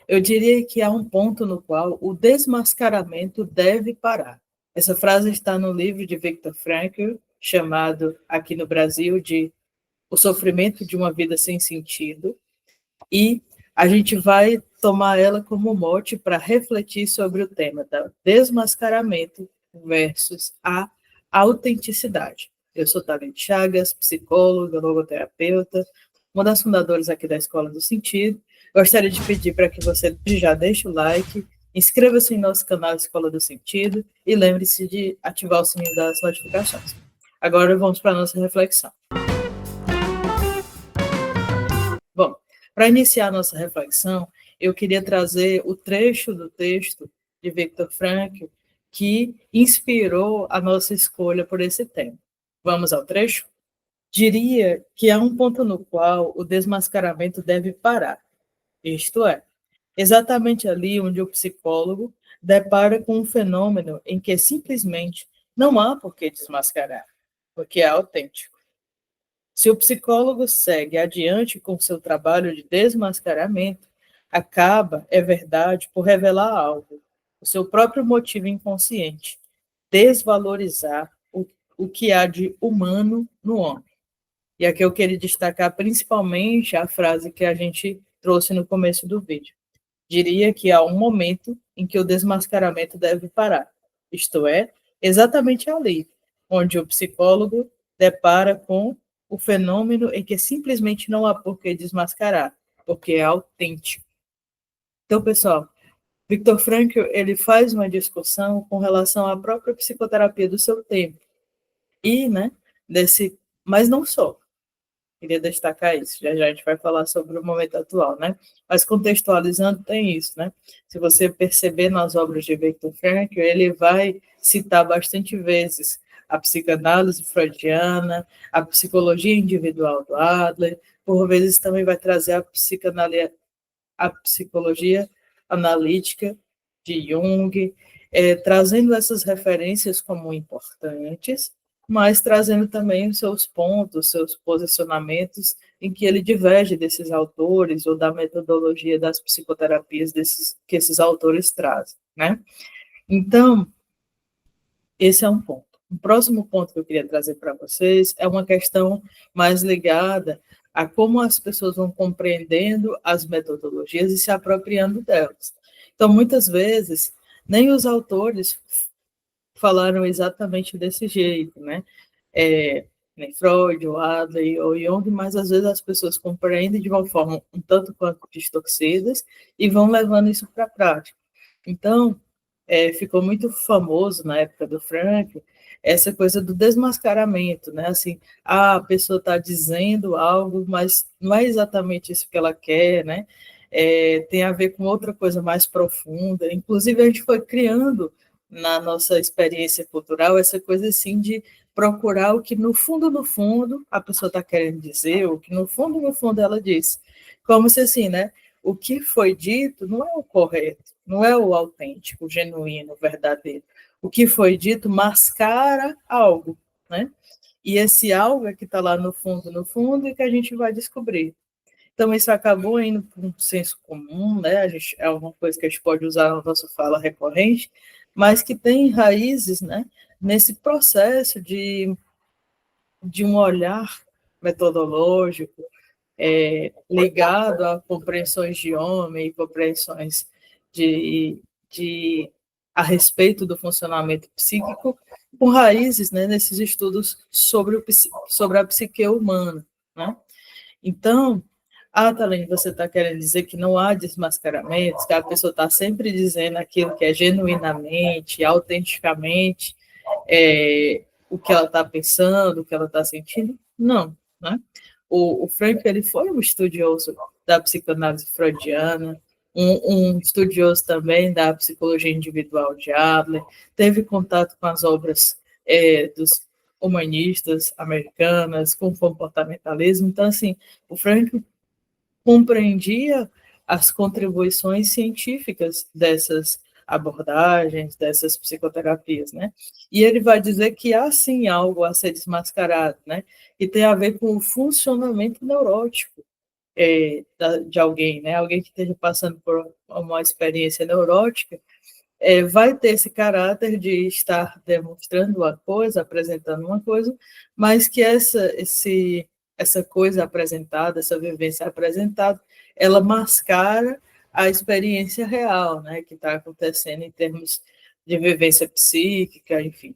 eu diria que há um ponto no qual o desmascaramento deve parar. Essa frase está no livro de Viktor Frankl, chamado aqui no Brasil de O Sofrimento de uma Vida Sem Sentido, e a gente vai tomar ela como mote para refletir sobre o tema do desmascaramento versus a autenticidade. Eu sou Thalene Chagas, psicóloga, logoterapeuta, uma das fundadoras aqui da Escola do Sentido. Gostaria de pedir para que você já deixe o like, inscreva-se em nosso canal Escola do Sentido e lembre-se de ativar o sininho das notificações. Agora vamos para a nossa reflexão. Bom, para iniciar a nossa reflexão, eu queria trazer o trecho do texto de Viktor Frankl que inspirou a nossa escolha por esse tema. Vamos ao trecho? Diria que há um ponto no qual o desmascaramento deve parar, isto é, exatamente ali onde o psicólogo depara com um fenômeno em que simplesmente não há por que desmascarar, porque é autêntico. Se o psicólogo segue adiante com seu trabalho de desmascaramento, acaba, é verdade, por revelar algo, o seu próprio motivo inconsciente, desvalorizar o que há de humano no homem. E aqui eu queria destacar principalmente a frase que a gente trouxe no começo do vídeo. Diria que há um momento em que o desmascaramento deve parar, isto é, exatamente ali, onde o psicólogo depara com o fenômeno em que simplesmente não há por que desmascarar, porque é autêntico. Então, pessoal, Viktor Frankl, ele faz uma discussão com relação à própria psicoterapia do seu tempo. E, mas não só. Queria destacar isso, já a gente vai falar sobre o momento atual, né? Mas contextualizando, tem isso, né? Se você perceber nas obras de Viktor Frankl, ele vai citar bastante vezes a psicanálise freudiana, a psicologia individual do Adler, por vezes também vai trazer a psicologia analítica de Jung, trazendo essas referências como importantes, mas trazendo também os seus pontos, seus posicionamentos, em que ele diverge desses autores ou da metodologia das psicoterapias que esses autores trazem, né? Então, esse é um ponto. O próximo ponto que eu queria trazer para vocês é uma questão mais ligada a como as pessoas vão compreendendo as metodologias e se apropriando delas. Então, muitas vezes, nem os autores falaram exatamente desse jeito, né? Nem Freud, ou Adler, ou Jung, mas às vezes as pessoas compreendem de uma forma um tanto quanto distorcidas e vão levando isso para a prática. Então, ficou muito famoso na época do Frankl essa coisa do desmascaramento, né? Assim, a pessoa está dizendo algo, mas não é exatamente isso que ela quer, né? Tem a ver com outra coisa mais profunda. Inclusive, a gente foi criando na nossa experiência cultural essa coisa assim de procurar o que no fundo, a pessoa está querendo dizer, o que no fundo ela disse. Como se assim, né? O que foi dito não é o correto, não é o autêntico, o genuíno, o verdadeiro. O que foi dito mascara algo, né? E esse algo é que está lá no fundo, e que a gente vai descobrir. Então, isso acabou indo para um senso comum, né? É uma coisa que a gente pode usar na nossa fala recorrente, mas que tem raízes, né? Nesse processo de um olhar metodológico, ligado a compreensões de homem, compreensões a respeito do funcionamento psíquico, com raízes, né, nesses estudos sobre a psique humana, né? Então, Thalene, você está querendo dizer que não há desmascaramentos, que a pessoa está sempre dizendo aquilo que é genuinamente, autenticamente, o que ela está pensando, o que ela está sentindo? Não, né? O Frankl, ele foi um estudioso da psicanálise freudiana, um estudioso também da psicologia individual de Adler, teve contato com as obras dos humanistas americanas, com o comportamentalismo. Então, assim, o Frankl compreendia as contribuições científicas dessas abordagens, dessas psicoterapias, né? E ele vai dizer que há, sim, algo a ser desmascarado, né? E tem a ver com o funcionamento neurótico de alguém, né? Alguém que esteja passando por uma experiência neurótica, vai ter esse caráter de estar demonstrando uma coisa, apresentando uma coisa, mas que essa coisa apresentada, essa vivência apresentada, ela mascara a experiência real, né, que está acontecendo em termos de vivência psíquica, enfim.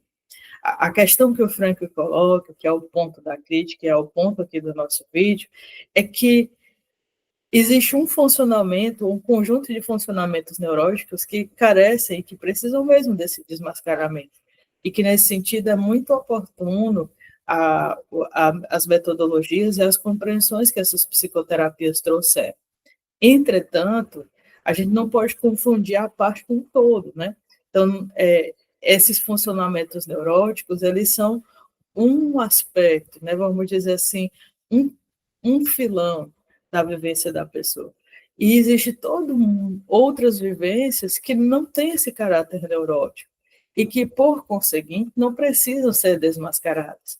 A questão que o Frank coloca, que é o ponto da crítica, é o ponto aqui do nosso vídeo, é que existe um funcionamento, um conjunto de funcionamentos neurológicos que carecem e que precisam mesmo desse desmascaramento. E que, nesse sentido, é muito oportuno as metodologias e as compreensões que essas psicoterapias trouxeram. Entretanto, a gente não pode confundir a parte com o todo, né? Então, esses funcionamentos neuróticos, eles são um aspecto, né, vamos dizer assim, um filão da vivência da pessoa. E existe outras vivências que não têm esse caráter neurótico e que, por conseguinte, não precisam ser desmascaradas.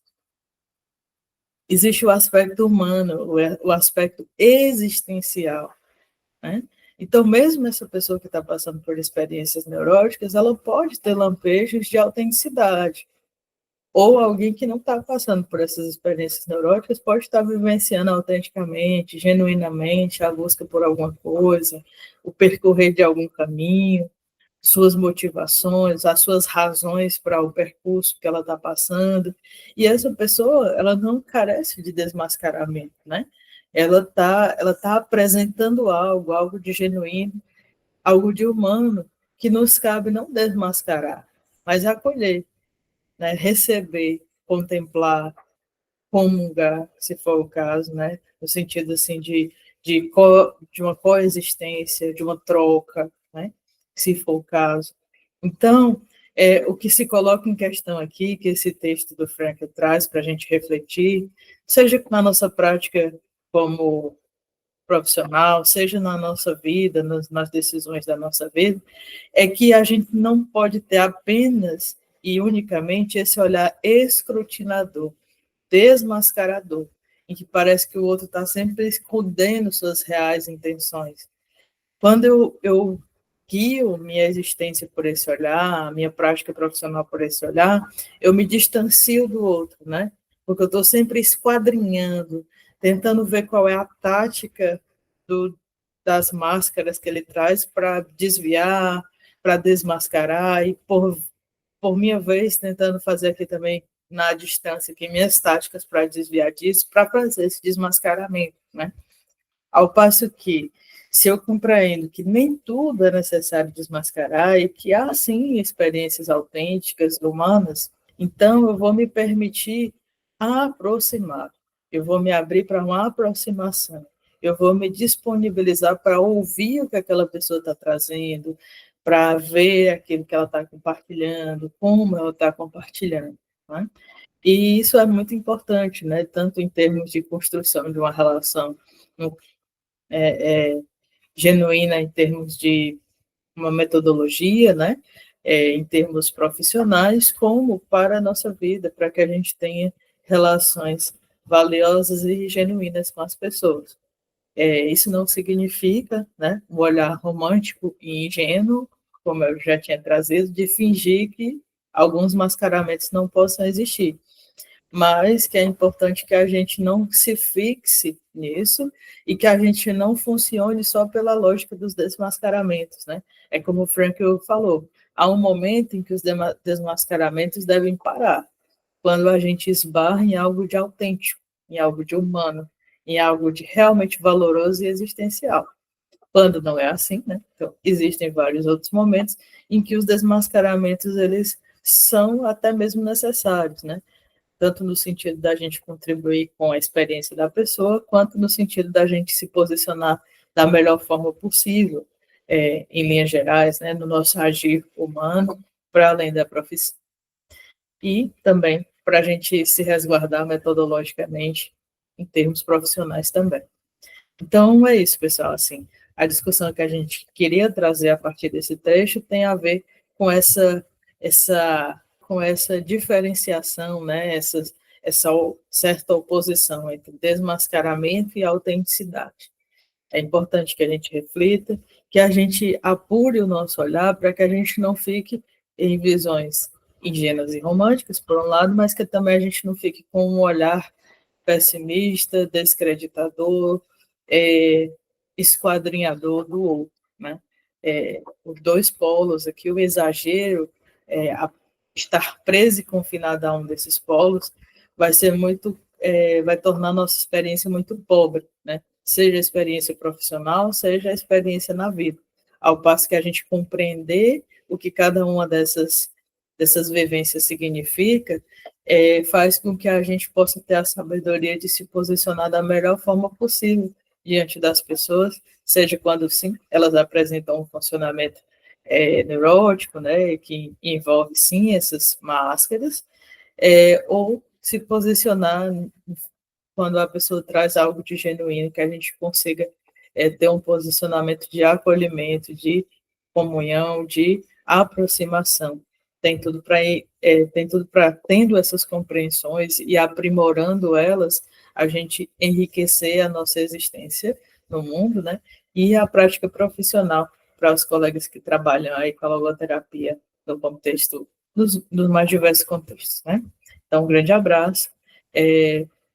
Existe o aspecto humano, o aspecto existencial, né? Então, mesmo essa pessoa que está passando por experiências neuróticas, ela pode ter lampejos de autenticidade. Ou alguém que não está passando por essas experiências neuróticas pode estar vivenciando autenticamente, genuinamente, a busca por alguma coisa, o percorrer de algum caminho, suas motivações, as suas razões para o percurso que ela está passando. E essa pessoa, ela não carece de desmascaramento, né? Ela tá apresentando algo de genuíno, algo de humano, que nos cabe não desmascarar, mas acolher, né? Receber, contemplar, comungar, se for o caso, né? No sentido assim de uma coexistência, de uma troca, né? Se for o caso. Então, o que se coloca em questão aqui, que esse texto do Frank traz para a gente refletir, seja na nossa prática como profissional, seja na nossa vida, nas decisões da nossa vida, é que a gente não pode ter apenas e unicamente esse olhar escrutinador, desmascarador, em que parece que o outro está sempre escondendo suas reais intenções. Quando eu guio minha existência por esse olhar, minha prática profissional por esse olhar, eu me distancio do outro, né? Porque eu estou sempre esquadrinhando, tentando ver qual é a tática das máscaras que ele traz para desviar, para desmascarar, e por minha vez, tentando fazer aqui também na distância aqui minhas táticas para desviar disso, para fazer esse desmascaramento, né? Ao passo que, se eu compreendo que nem tudo é necessário desmascarar e que há, sim, experiências autênticas, humanas, então eu vou me permitir aproximar, eu vou me abrir para uma aproximação, eu vou me disponibilizar para ouvir o que aquela pessoa está trazendo, para ver aquilo que ela está compartilhando, como ela está compartilhando, né? E isso é muito importante, né? Tanto em termos de construção de uma relação genuína, em termos de uma metodologia, né? Em termos profissionais, como para a nossa vida, para que a gente tenha relações valiosas e genuínas com as pessoas. Isso não significa, né, um olhar romântico e ingênuo, como eu já tinha trazido, de fingir que alguns mascaramentos não possam existir, mas que é importante que a gente não se fixe nisso e que a gente não funcione só pela lógica dos desmascaramentos, né? É como o Frank falou, há um momento em que os desmascaramentos devem parar, quando a gente esbarra em algo de autêntico, em algo de humano, em algo de realmente valoroso e existencial. Quando não é assim, né? Então, existem vários outros momentos em que os desmascaramentos, eles são até mesmo necessários, né? Tanto no sentido da gente contribuir com a experiência da pessoa, quanto no sentido da gente se posicionar da melhor forma possível, em linhas gerais, né, no nosso agir humano, para além da profissão. E também para a gente se resguardar metodologicamente em termos profissionais também. Então, é isso, pessoal. Assim, a discussão que a gente queria trazer a partir desse trecho tem a ver com essa diferenciação, né? Essa certa oposição entre desmascaramento e autenticidade. É importante que a gente reflita, que a gente apure o nosso olhar para que a gente não fique em visões ingênuas e românticas, por um lado, mas que também a gente não fique com um olhar pessimista, descreditador, esquadrinhador do outro, né? Os dois polos aqui, o exagero, estar preso e confinado a um desses polos, vai ser muito, vai tornar a nossa experiência muito pobre, né? Seja a experiência profissional, seja a experiência na vida. Ao passo que a gente compreender o que cada uma dessas vivências significa, faz com que a gente possa ter a sabedoria de se posicionar da melhor forma possível diante das pessoas, seja quando, sim, elas apresentam um funcionamento neurótico, né, que envolve, sim, essas máscaras, ou se posicionar quando a pessoa traz algo de genuíno, que a gente consiga ter um posicionamento de acolhimento, de comunhão, de aproximação. Tem tudo para, tendo essas compreensões e aprimorando elas, a gente enriquecer a nossa existência no mundo, né? E a prática profissional para os colegas que trabalham aí com a logoterapia no contexto, nos mais diversos contextos, né? Então, um grande abraço.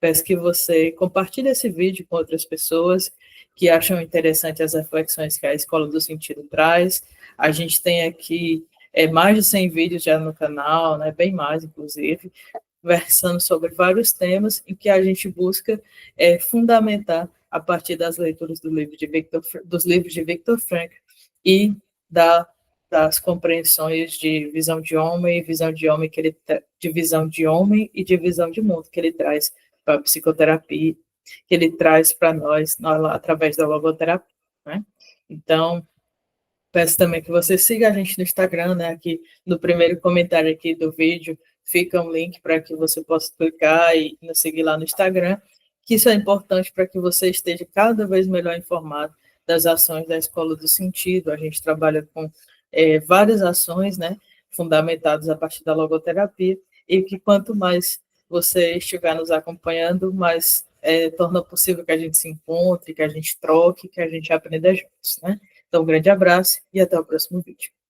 Peço que você compartilhe esse vídeo com outras pessoas que acham interessante as reflexões que a Escola do Sentido traz. A gente tem aqui mais de 100 vídeos já no canal, né, bem mais, inclusive, conversando sobre vários temas em que a gente busca fundamentar a partir das leituras dos livros de Viktor Frankl e das compreensões de visão de homem, de visão de homem e de visão de mundo que ele traz para a psicoterapia, que ele traz para nós através da logoterapia, né? Então, peço também que você siga a gente no Instagram, né? Aqui no primeiro comentário aqui do vídeo fica um link para que você possa clicar e nos seguir lá no Instagram, que isso é importante para que você esteja cada vez melhor informado das ações da Escola do Sentido. A gente trabalha com várias ações, né? Fundamentadas a partir da logoterapia, e que quanto mais você estiver nos acompanhando, mais torna possível que a gente se encontre, que a gente troque, que a gente aprenda juntos, né? Então, um grande abraço e até o próximo vídeo.